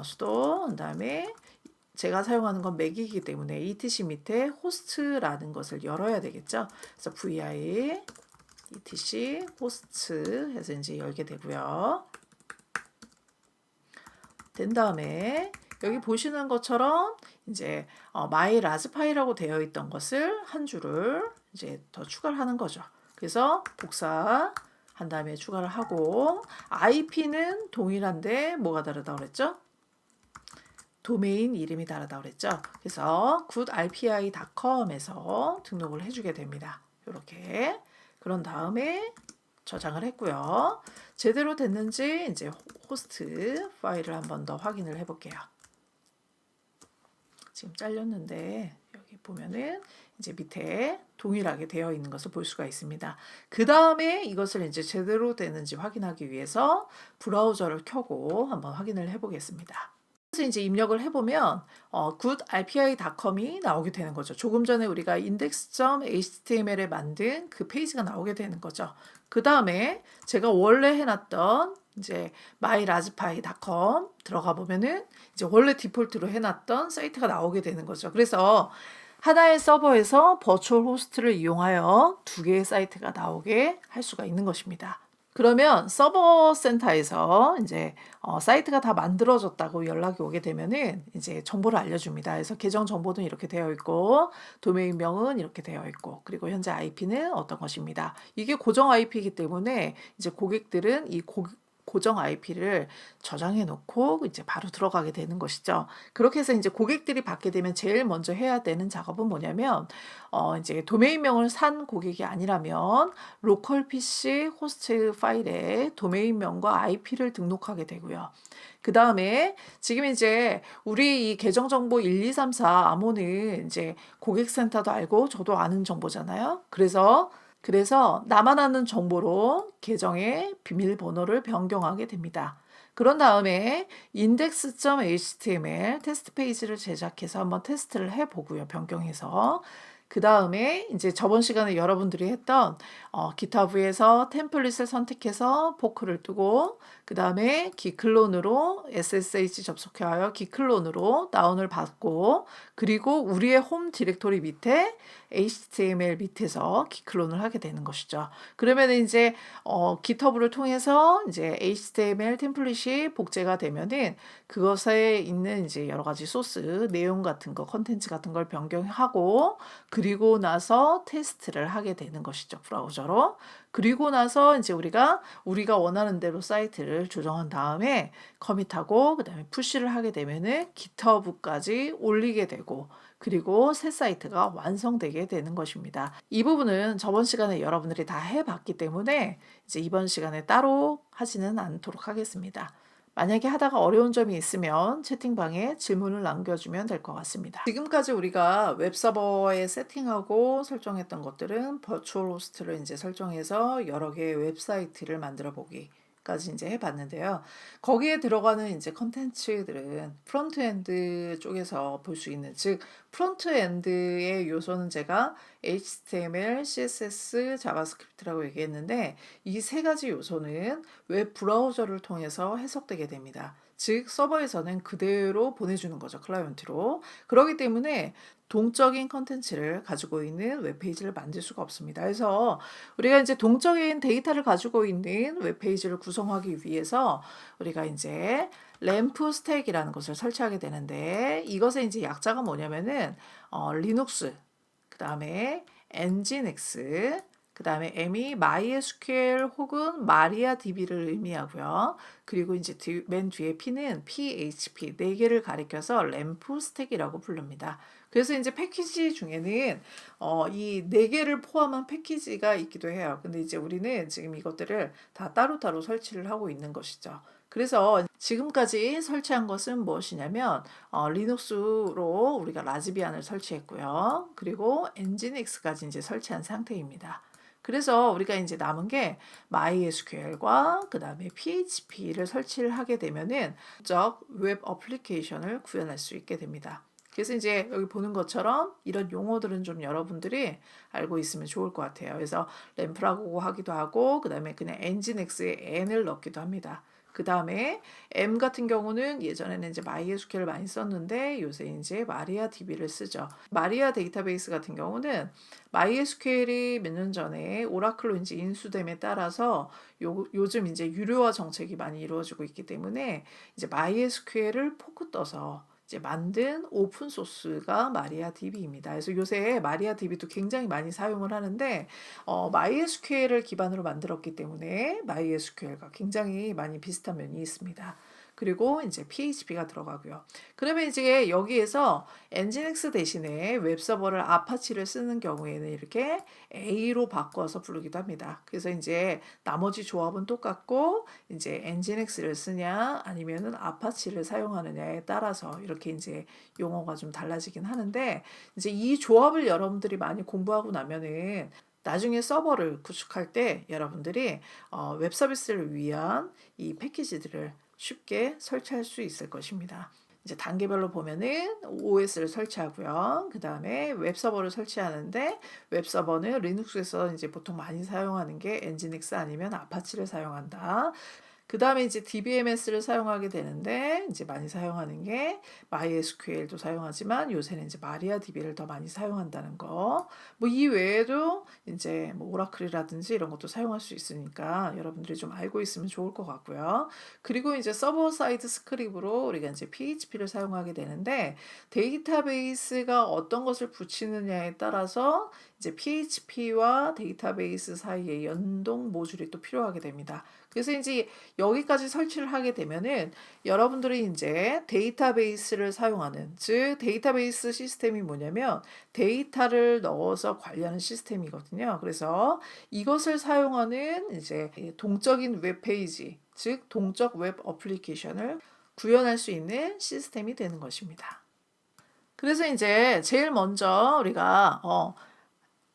sudo 그 다음에 제가 사용하는 건 맥이기 때문에 etc 밑에 호스트라는 것을 열어야 되겠죠. 그래서 vi etc 호스트 해서 이제 열게 되고요. 된 다음에 여기 보시는 것처럼 이제 my 라즈파이라고 되어 있던 것을 한 줄을 이제 더 추가를 하는 거죠. 그래서 복사 한 다음에 추가를 하고 IP는 동일한데 뭐가 다르다고 그랬죠? 도메인 이름이 다르다고 그랬죠. 그래서 goodrpi.com에서 등록을 해주게 됩니다. 이렇게 그런 다음에 저장을 했고요. 제대로 됐는지 이제 호스트 파일을 한번 더 확인을 해볼게요. 지금 잘렸는데 여기 보면은 이제 밑에 동일하게 되어 있는 것을 볼 수가 있습니다. 그 다음에 이것을 이제 제대로 되는지 확인하기 위해서 브라우저를 켜고 한번 확인을 해보겠습니다. 그래서 이제 입력을 해보면 goodrpi.com이 나오게 되는 거죠. 조금 전에 우리가 index.html에 만든 그 페이지가 나오게 되는 거죠. 그 다음에 제가 원래 해놨던 이제 myraspberry.com 들어가 보면은 이제 원래 디폴트로 해놨던 사이트가 나오게 되는 거죠. 그래서 하나의 서버에서 버추얼 호스트를 이용하여 두 개의 사이트가 나오게 할 수가 있는 것입니다. 그러면 서버 센터에서 이제 사이트가 다 만들어졌다고 연락이 오게 되면은 이제 정보를 알려줍니다. 그래서 계정 정보는 이렇게 되어 있고 도메인명은 이렇게 되어 있고 그리고 현재 IP는 어떤 것입니다. 이게 고정 IP이기 때문에 이제 고객들은 이 고정 IP를 저장해 놓고 이제 바로 들어가게 되는 것이죠. 그렇게 해서 이제 고객들이 받게 되면 제일 먼저 해야 되는 작업은 뭐냐면 이제 도메인명을 산 고객이 아니라면 로컬 PC 호스트 파일에 도메인명과 IP를 등록하게 되고요. 그 다음에 지금 이제 우리 이 계정 정보 1, 2, 3, 4 암호는 이제 고객센터도 알고 저도 아는 정보잖아요. 그래서 나만 아는 정보로 계정의 비밀번호를 변경하게 됩니다. 그런 다음에 index.html 테스트 페이지를 제작해서 한번 테스트를 해보고요. 변경해서. 그 다음에 이제 저번 시간에 여러분들이 했던 GitHub에서 템플릿을 선택해서 포크를 뜨고 그 다음에 기클론으로 SSH 접속하여 기클론으로 다운을 받고 그리고 우리의 홈 디렉토리 밑에 HTML 밑에서 기클론을 하게 되는 것이죠. 그러면 이제 GitHub를 통해서 이제 HTML 템플릿이 복제가 되면은 그것에 있는 이제 여러 가지 소스 내용 같은 거 컨텐츠 같은 걸 변경하고 그리고 나서 테스트를 하게 되는 것이죠. 브라우저로. 그리고 나서 이제 우리가 원하는 대로 사이트를 조정한 다음에 커밋하고 그다음에 푸시를 하게 되면은 GitHub까지 올리게 되고 그리고 새 사이트가 완성되게 되는 것입니다. 이 부분은 저번 시간에 여러분들이 다 해봤기 때문에 이제 이번 시간에 따로 하지는 않도록 하겠습니다. 만약에 하다가 어려운 점이 있으면 채팅방에 질문을 남겨주면 될 것 같습니다. 지금까지 우리가 웹서버에 세팅하고 설정했던 것들은 버추얼 호스트를 이제 설정해서 여러 개의 웹사이트를 만들어 보기 까지 이제 해봤는데요. 거기에 들어가는 이제 컨텐츠들은 프론트엔드 쪽에서 볼 수 있는, 즉 프론트엔드의 요소는 제가 HTML, CSS, 자바스크립트라고 얘기했는데 이 세 가지 요소는 웹 브라우저를 통해서 해석되게 됩니다. 즉 서버에서는 그대로 보내주는 거죠, 클라이언트로. 그렇기 때문에 동적인 컨텐츠를 가지고 있는 웹페이지를 만들 수가 없습니다. 그래서 우리가 이제 동적인 데이터를 가지고 있는 웹페이지를 구성하기 위해서 우리가 이제 램프 스택이라는 것을 설치하게 되는데, 이것의 이제 약자가 뭐냐면은 리눅스, 그 다음에 엔진엑스, 그 다음에 M이 MySQL 혹은 MariaDB를 의미하고요. 그리고 이제 맨 뒤에 P는 PHP 네 개를 가리켜서 램프 스택이라고 부릅니다. 그래서 이제 패키지 중에는 이 네 개를 포함한 패키지가 있기도 해요. 근데 이제 우리는 지금 이것들을 다 따로따로 설치를 하고 있는 것이죠. 그래서 지금까지 설치한 것은 무엇이냐면 리눅스로 우리가 라즈비안을 설치했고요. 그리고 엔진엑스까지 이제 설치한 상태입니다. 그래서 우리가 이제 남은 게 MySQL과 그 다음에 PHP를 설치를 하게 되면은 웹 어플리케이션을 구현할 수 있게 됩니다. 그래서 이제 여기 보는 것처럼 이런 용어들은 좀 여러분들이 알고 있으면 좋을 것 같아요. 그래서 램프라고 하기도 하고, 그 다음에 그냥 엔진엑스에 n을 넣기도 합니다. 그 다음에 M 같은 경우는 예전에는 이제 MySQL을 많이 썼는데 요새 이제 MariaDB를 쓰죠. 마리아 데이터베이스 같은 경우는 MySQL이 몇 년 전에 오라클로 이제 인수됨에 따라서 요즘 이제 유료화 정책이 많이 이루어지고 있기 때문에 이제 MySQL을 포크 떠서 이제 만든 오픈 소스가 마리아DB입니다. 그래서 요새 마리아DB도 굉장히 많이 사용을 하는데 MySQL을 기반으로 만들었기 때문에 MySQL과 굉장히 많이 비슷한 면이 있습니다. 그리고 이제 PHP가 들어가고요. 그러면 이제 여기에서 엔진엑스 대신에 웹서버를 아파치를 쓰는 경우에는 이렇게 A로 바꿔서 부르기도 합니다. 그래서 이제 나머지 조합은 똑같고 이제 엔진엑스를 쓰냐 아니면은 아파치를 사용하느냐에 따라서 이렇게 이제 용어가 좀 달라지긴 하는데, 이제 이 조합을 여러분들이 많이 공부하고 나면은 나중에 서버를 구축할 때 여러분들이 웹 서비스를 위한 이 패키지들을 쉽게 설치할 수 있을 것입니다. 이제 단계별로 보면은 OS를 설치하고요. 그 다음에 웹서버를 설치하는데 웹서버는 리눅스에서 이제 보통 많이 사용하는 게 엔진엑스 아니면 아파치를 사용한다. 그 다음에 이제 DBMS를 사용하게 되는데 이제 많이 사용하는 게 MySQL도 사용하지만 요새는 이제 MariaDB를 더 많이 사용한다는 거. 뭐 이 외에도 이제 뭐 오라클이라든지 이런 것도 사용할 수 있으니까 여러분들이 좀 알고 있으면 좋을 것 같고요. 그리고 이제 서버 사이드 스크립으로 우리가 이제 PHP를 사용하게 되는데 데이터베이스가 어떤 것을 붙이느냐에 따라서 이제 PHP와 데이터베이스 사이에 연동 모듈이 또 필요하게 됩니다. 그래서 이제 여기까지 설치를 하게 되면은 여러분들이 이제 데이터베이스를 사용하는, 즉 데이터베이스 시스템이 뭐냐면 데이터를 넣어서 관리하는 시스템이거든요. 그래서 이것을 사용하는 이제 동적인 웹페이지, 즉 동적 웹 어플리케이션을 구현할 수 있는 시스템이 되는 것입니다. 그래서 이제 제일 먼저 우리가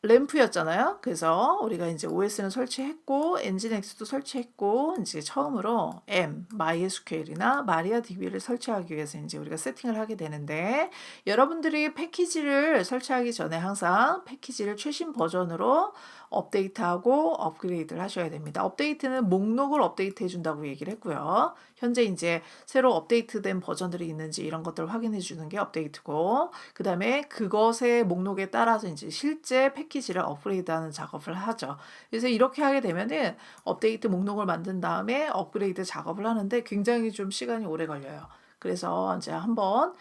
램프였잖아요. 그래서 우리가 이제 OS는 설치했고 엔진엑스도 설치했고 이제 처음으로 MySQL이나 MariaDB를 설치하기 위해서 이제 우리가 세팅을 하게 되는데, 여러분들이 패키지를 설치하기 전에 항상 패키지를 최신 버전으로 업데이트하고 업그레이드를 하셔야 됩니다. 업데이트는 목록을 업데이트 해준다고 얘기를 했고요. 현재 이제 새로 업데이트된 버전들이 있는지 이런 것들을 확인해 주는 게 업데이트고, 그 다음에 그것의 목록에 따라서 이제 실제 패키지를 업그레이드하는 작업을 하죠. 그래서 이렇게 하게 되면은 업데이트 목록을 만든 다음에 업그레이드 작업을 하는데 굉장히 좀 시간이 오래 걸려요. 그래서 이제 한번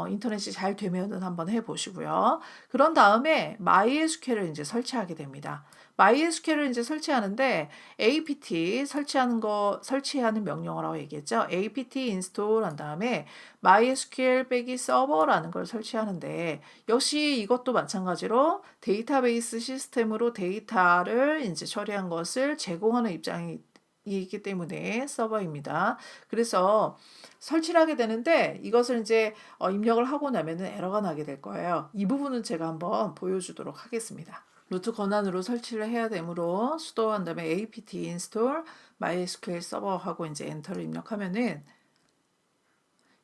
인터넷이 잘 되면은 한번 해보시고요. 그런 다음에 MySQL을 이제 설치하게 됩니다. MySQL을 이제 설치하는데 apt 설치하는 명령어라고 얘기했죠. apt install 한 다음에 MySQL 빼기 서버라는 걸 설치하는데, 역시 이것도 마찬가지로 데이터베이스 시스템으로 데이터를 이제 처리한 것을 제공하는 입장이 있기 때문에 서버입니다. 그래서 설치를 하게 되는데 이것을 이제 입력을 하고 나면은 에러가 나게 될 거예요. 이 부분은 제가 한번 보여주도록 하겠습니다. 루트 권한으로 설치를 해야 되므로 sudo 한 다음에 apt install mysql 서버 하고 이제 엔터를 입력하면은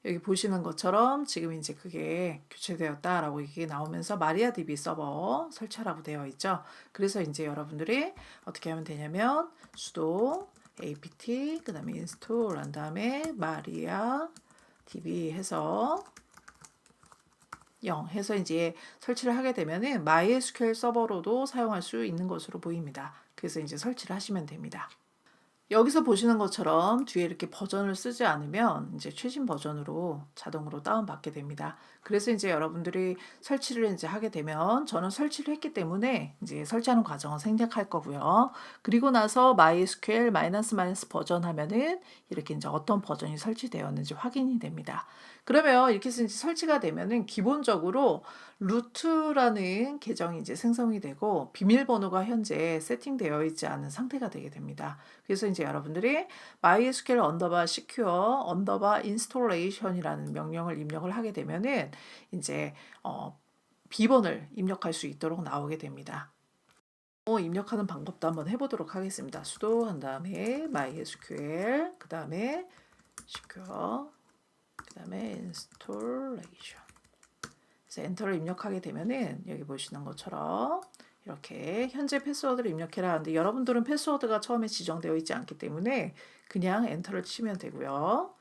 여기 보시는 것처럼 지금 이제 그게 교체되었다라고 이게 나오면서 마리아DB 서버 설치하라고 되어 있죠. 그래서 이제 여러분들이 어떻게 하면 되냐면 sudo apt 그다음에 install 한 다음에 마리아DB 해서 0 해서 이제 설치를 하게 되면은 MySQL 서버로도 사용할 수 있는 것으로 보입니다. 그래서 이제 설치를 하시면 됩니다. 여기서 보시는 것처럼 뒤에 이렇게 버전을 쓰지 않으면 이제 최신 버전으로 자동으로 다운받게 됩니다. 그래서 이제 여러분들이 설치를 이제 하게 되면 저는 설치를 했기 때문에 이제 설치하는 과정은 생략할 거고요. 그리고 나서 MySQL 마이너스 버전 하면은 이렇게 이제 어떤 버전이 설치되었는지 확인이 됩니다. 그러면 이렇게 해서 이제 설치가 되면은 기본적으로 루트라는 계정이 이제 생성이 되고 비밀번호가 현재 세팅되어 있지 않은 상태가 되게 됩니다. 그래서 이제 여러분들이 mysql secure installation이라는 명령을 입력을 하게 되면은 이제 비번을 입력할 수 있도록 나오게 됩니다. 입력하는 방법도 한번 해보도록 하겠습니다. sudo 한 다음에 mysql 그 다음에 secure 그 다음에 installation 그래서 엔터를 입력하게 되면은 여기 보시는 것처럼 이렇게 현재 패스워드를 입력해라 하는데 여러분들은 패스워드가 처음에 지정되어 있지 않기 때문에 그냥 엔터를 치면 되고요.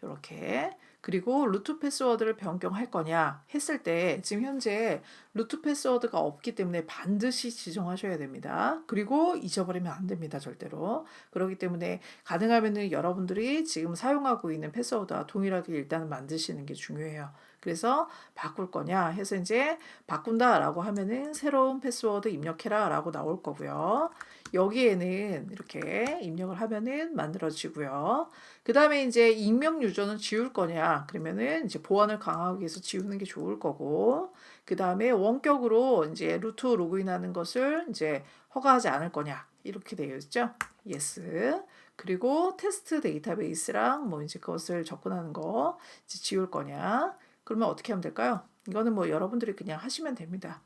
이렇게 그리고 루트 패스워드를 변경할 거냐 했을 때 지금 현재 루트 패스워드가 없기 때문에 반드시 지정하셔야 됩니다. 그리고 잊어버리면 안 됩니다. 절대로. 그렇기 때문에 가능하면은 여러분들이 지금 사용하고 있는 패스워드와 동일하게 일단 만드시는 게 중요해요. 그래서 바꿀 거냐 해서 이제 바꾼다라고 하면은 새로운 패스워드 입력해라라고 나올 거고요. 여기에는 이렇게 입력을 하면은 만들어지고요. 그 다음에 이제 익명 유저는 지울 거냐 그러면은 이제 보안을 강화하기 위해서 지우는 게 좋을 거고 그 다음에 원격으로 이제 루트 로그인하는 것을 이제 허가하지 않을 거냐 이렇게 되어 있죠. yes. 그리고 테스트 데이터베이스랑 뭐 이제 그것을 접근하는 거 이제 지울 거냐 그러면 어떻게 하면 될까요? 이거는 뭐 여러분들이 그냥 하시면 됩니다.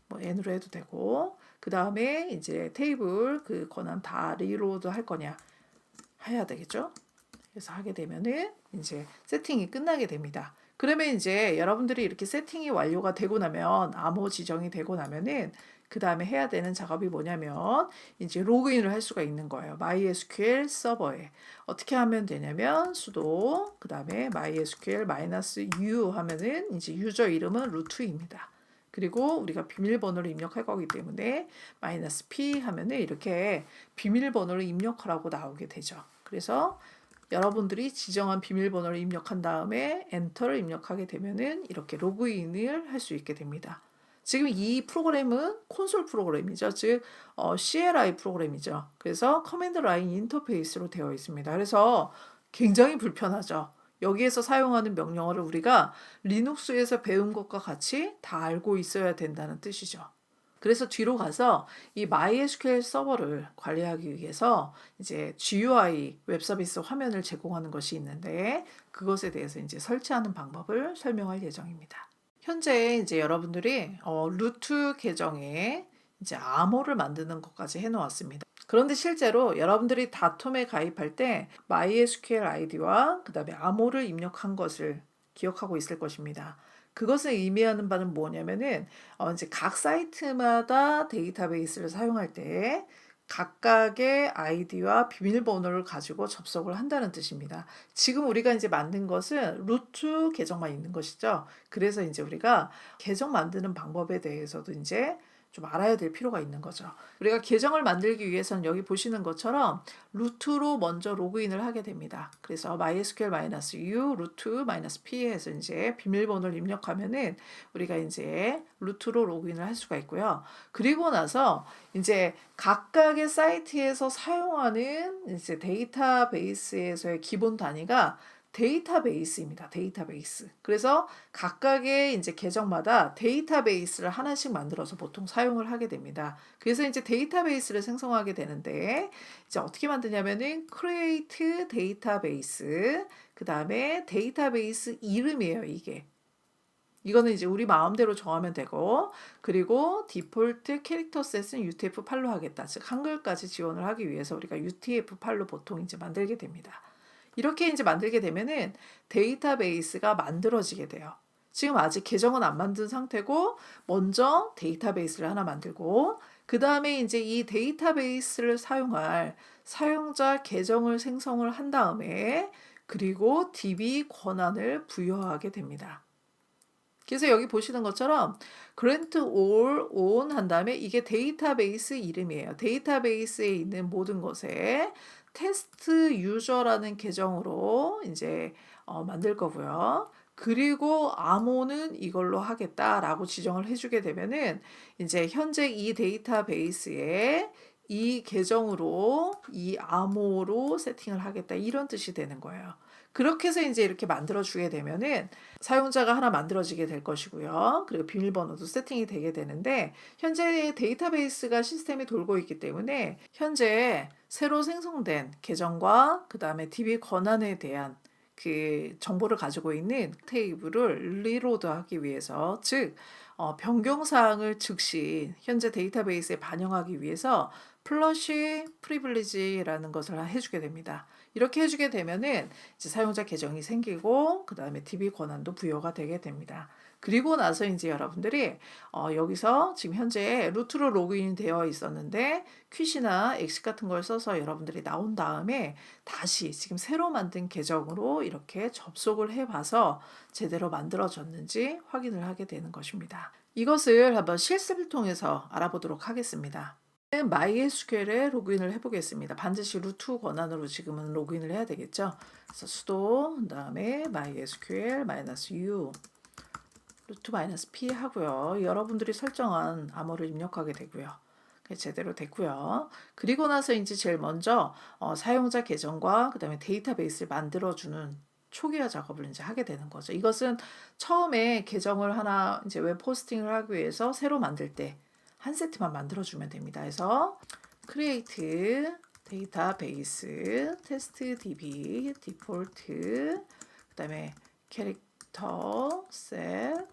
뭐 n으로 해도 되고 그 다음에 이제 테이블 그 권한 다 리로드 할 거냐 해야 되겠죠. 그래서 하게 되면은 이제 세팅이 끝나게 됩니다. 그러면 이제 여러분들이 이렇게 세팅이 완료가 되고 나면 암호 지정이 되고 나면은 그 다음에 해야 되는 작업이 뭐냐면 이제 로그인을 할 수가 있는 거예요. MySQL 서버에 어떻게 하면 되냐면 sudo 그 다음에 MySQL -u 하면은 이제 유저 이름은 루트입니다. 그리고 우리가 비밀번호를 입력할 거기 때문에 -p 하면은 이렇게 비밀번호를 입력하라고 나오게 되죠. 그래서 여러분들이 지정한 비밀번호를 입력한 다음에 엔터를 입력하게 되면은 이렇게 로그인을 할 수 있게 됩니다. 지금 이 프로그램은 콘솔 프로그램이죠. 즉 CLI 프로그램이죠. 그래서 커맨드 라인 인터페이스로 되어 있습니다. 그래서 굉장히 불편하죠. 여기에서 사용하는 명령어를 우리가 리눅스에서 배운 것과 같이 다 알고 있어야 된다는 뜻이죠. 그래서 뒤로 가서 이 MySQL 서버를 관리하기 위해서 이제 GUI 웹 서비스 화면을 제공하는 것이 있는데 그것에 대해서 이제 설치하는 방법을 설명할 예정입니다. 현재 이제 여러분들이 루트 계정에 이제 암호를 만드는 것까지 해놓았습니다. 그런데 실제로 여러분들이 다툼에 가입할 때 MySQL 아이디와 그 다음에 암호를 입력한 것을 기억하고 있을 것입니다. 그것을 의미하는 바는 뭐냐면은 이제 각 사이트마다 데이터베이스를 사용할 때 각각의 아이디와 비밀번호를 가지고 접속을 한다는 뜻입니다. 지금 우리가 이제 만든 것은 루트 계정만 있는 것이죠. 그래서 이제 우리가 계정 만드는 방법에 대해서도 이제 좀 알아야 될 필요가 있는 거죠. 우리가 계정을 만들기 위해서는 여기 보시는 것처럼 루트로 먼저 로그인을 하게 됩니다. 그래서 MySQL -u 루트 -p 해서 이제 비밀번호를 입력하면은 우리가 이제 루트로 로그인을 할 수가 있고요. 그리고 나서 이제 각각의 사이트에서 사용하는 이제 데이터베이스에서의 기본 단위가 데이터베이스입니다. 데이터베이스. 그래서 각각의 이제 계정마다 데이터베이스를 하나씩 만들어서 보통 사용을 하게 됩니다. 그래서 이제 데이터베이스를 생성하게 되는데 이제 어떻게 만드냐면은 create 데이터베이스 그 다음에 데이터베이스 이름이에요. 이게 이거는 이제 우리 마음대로 정하면 되고, 그리고 디폴트 캐릭터 셋은 UTF-8로 하겠다. 즉 한글까지 지원을 하기 위해서 우리가 UTF-8로 보통 이제 만들게 됩니다. 이렇게 이제 만들게 되면은 데이터베이스가 만들어지게 돼요. 지금 아직 계정은 안 만든 상태고 먼저 데이터베이스를 하나 만들고 그 다음에 이제 이 데이터베이스를 사용할 사용자 계정을 생성을 한 다음에 그리고 DB 권한을 부여하게 됩니다. 그래서 여기 보시는 것처럼 grant all on 한 다음에 이게 데이터베이스 이름이에요. 데이터베이스에 있는 모든 것에 테스트 유저라는 계정으로 이제 만들 거고요. 그리고 암호는 이걸로 하겠다라고 지정을 해주게 되면은 이제 현재 이 데이터베이스에 이 계정으로 이 암호로 세팅을 하겠다 이런 뜻이 되는 거예요. 그렇게 해서 이제 이렇게 만들어 주게 되면은 사용자가 하나 만들어지게 될 것이고요. 그리고 비밀번호도 세팅이 되게 되는데 현재 데이터베이스가 시스템이 돌고 있기 때문에 현재 새로 생성된 계정과 그 다음에 DB 권한에 대한 그 정보를 가지고 있는 테이블을 리로드하기 위해서 즉 변경사항을 즉시 현재 데이터베이스에 반영하기 위해서 플러시 프리빌리지라는 것을 해주게 됩니다. 이렇게 해주게 되면은 이제 사용자 계정이 생기고 그 다음에 DB 권한도 부여가 되게 됩니다. 그리고 나서 이제 여러분들이 여기서 지금 현재 루트로 로그인이 되어 있었는데 퀴시나 엑시 같은 걸 써서 여러분들이 나온 다음에 다시 지금 새로 만든 계정으로 이렇게 접속을 해봐서 제대로 만들어졌는지 확인을 하게 되는 것입니다. 이것을 한번 실습을 통해서 알아보도록 하겠습니다. MySQL에 로그인을 해보겠습니다. 반드시 루트 권한으로 지금은 로그인을 해야 되겠죠. 그래서 sudo 그다음에 MySQL -u 루트 -p 하고요. 여러분들이 설정한 암호를 입력하게 되고요. 제대로 됐고요. 그리고 나서 이제 제일 먼저 사용자 계정과 그다음에 데이터베이스를 만들어주는 초기화 작업을 이제 하게 되는 거죠. 이것은 처음에 계정을 하나 이제 웹 호스팅을 하기 위해서 새로 만들 때 한 세트만 만들어주면 됩니다. 그래서 create database test db default 그다음에 character set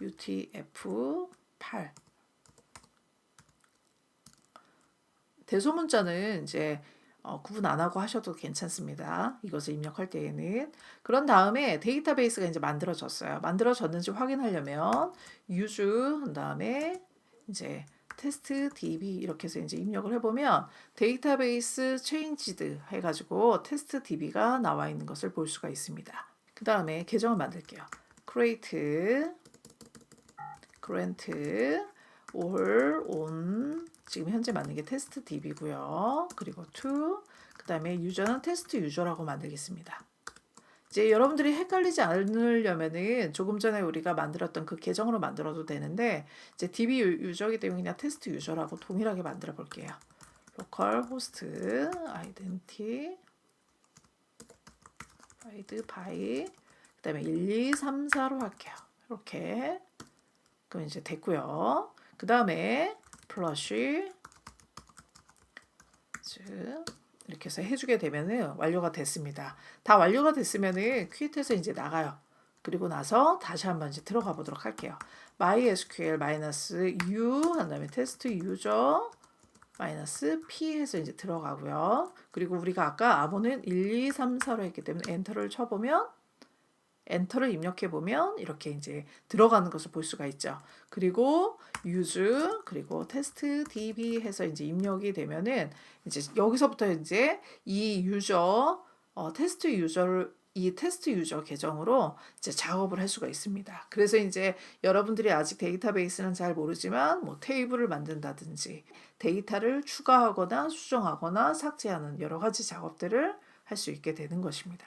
UTF-8 대소문자는 이제 구분 안 하고 하셔도 괜찮습니다. 이것을 입력할 때에는. 그런 다음에 데이터베이스가 이제 만들어졌어요. 만들어졌는지 확인하려면 use 한 다음에 이제 테스트 db 이렇게 해서 이제 입력을 해보면 데이터베이스 changed 해가지고 테스트 db가 나와 있는 것을 볼 수가 있습니다. 그 다음에 계정을 만들게요. create grant all on 지금 현재 만든 게 테스트 db고요. 그리고 to 그 다음에 유저는 테스트 유저라고 만들겠습니다. 이제 여러분들이 헷갈리지 않으려면은 조금 전에 우리가 만들었던 그 계정으로 만들어도 되는데 이제 db 유저이기 때문에 그냥 테스트 유저라고 동일하게 만들어 볼게요. local host identity by 그다음에 1, 2, 3, 4로 할게요. 이렇게 그럼 이제 됐고요. 그 다음에 플러시 이렇게 해서 해주게 되면은 완료가 됐습니다. 다 완료가 됐으면은 퀴트에서 이제 나가요. 그리고 나서 다시 한번 이제 들어가 보도록 할게요. MySQL -u 한 다음에 테스트 유저 -p 해서 이제 들어가고요. 그리고 우리가 아까 암호는 1, 2, 3, 4로 했기 때문에 엔터를 쳐보면 엔터를 입력해 보면 이렇게 이제 들어가는 것을 볼 수가 있죠. 그리고 use 그리고 테스트 db 해서 이제 입력이 되면은 이제 여기서부터 이제 이 유저 테스트 유저를 이 테스트 유저 계정으로 이제 작업을 할 수가 있습니다. 그래서 이제 여러분들이 아직 데이터베이스는 잘 모르지만 뭐 테이블을 만든다든지 데이터를 추가하거나 수정하거나 삭제하는 여러 가지 작업들을 할 수 있게 되는 것입니다.